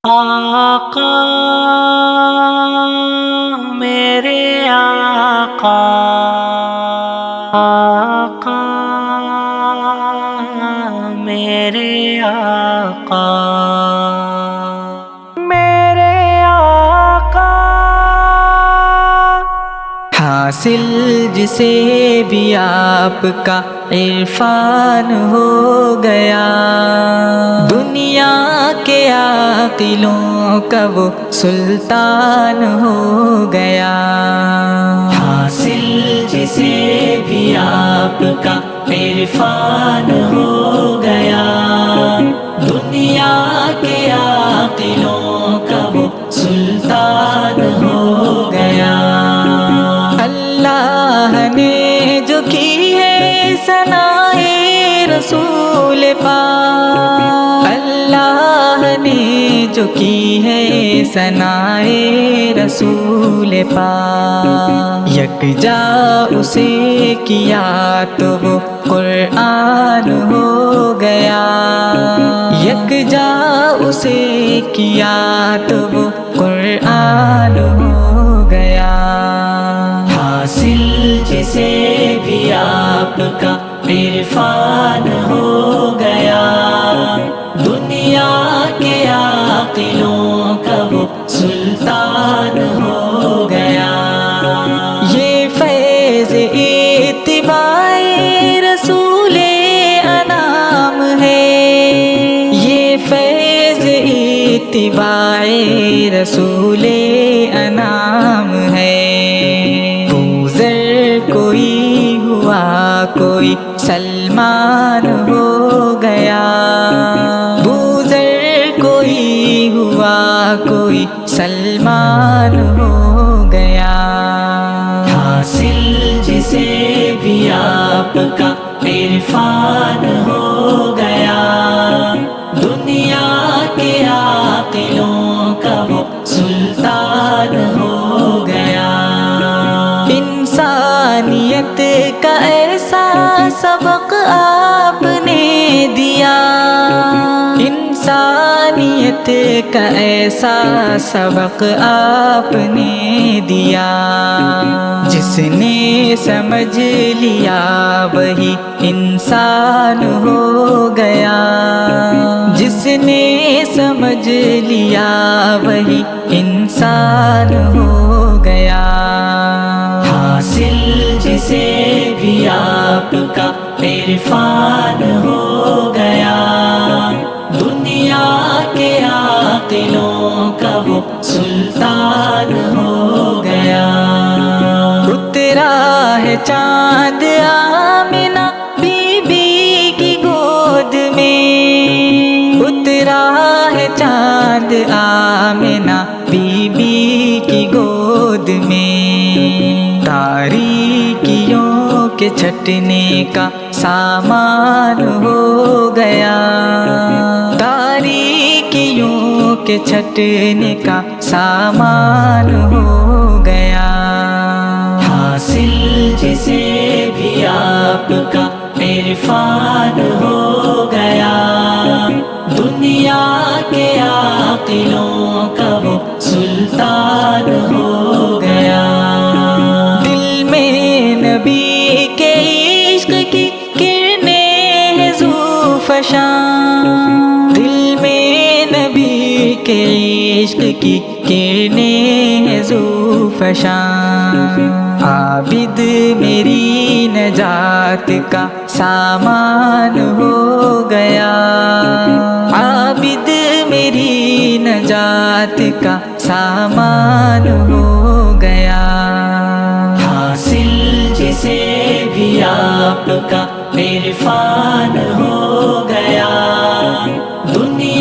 آقا میرے آقا، آقا میرے آقا، میرے آقا حاصل جسے بھی آپ کا عرفان ہو گیا، دنیا کے عاقلوں کا وہ سلطان ہو گیا۔ حاصل جسے بھی آپ کا عرفان ہو گیا، دنیا کے عاقلوں کا وہ سلطان ہو گیا۔ اللہ نے جو کی ہے ثنائے رسول پاک، اللہ نے جو کی ہے ثنائے رسول پاک، یکجا اسے کیا تو وہ قرآن ہو گیا، یکجا اسے کیا تو وہ قرآن ہو گیا۔ حاصل جسے بھی آپ کا عرفان ہو گیا، دنیا کے عاقلوں کا وہ سلطان ہو گیا۔ یہ فیض اتباع رسول انام ہے، یہ فیض اتباع رسول انعام ہے۔ کوئی ہوا کوئی سلمان ہو گیا، بوذر کوئی ہوا کوئی سلمان ہو گیا۔ حاصل جسے بھی آپ کا عرفان ہو گیا، دنیا کے عاقلوں کا وہ سلطان ہو گیا۔ انسانیت کا ایسا سبق آپ نے دیا، انسانیت کا ایسا سبق آپ نے دیا، جس نے سمجھ لیا وہی انسان ہو گیا، جس نے سمجھ لیا وہی انسان ہو گیا۔ حاصل جسے بھی آپ کا عرفان ہو گیا، دنیا کے عاقلوں کا وہ سلطان ہو گیا۔ اترا ہے چاند آمنہ بی بی کی گود میں، اترا ہے چاند آمنہ بی بی کی گود میں، تاریکیوں کے چھٹنے کا سامان ہو گیا، تاریکیوں کے چھٹنے کا سامان ہو گیا۔ حاصل جسے بھی آپ کا عرفان ہو گیا، دنیا کے عاقلوں کا وہ سلطان ہو گیا۔ دل میں نبی کے عشق کی کرنیں ہیں ذو فشاں، دل میں نبی کے عشق کی کرنیں ہیں ذو فشاں، عابد میری نجات کا سامان ہو گیا، عابد میری نجات کا سامان ہو گیا۔ حاصل جسے بھی آپ کا عرفان ہو گیا، دنیا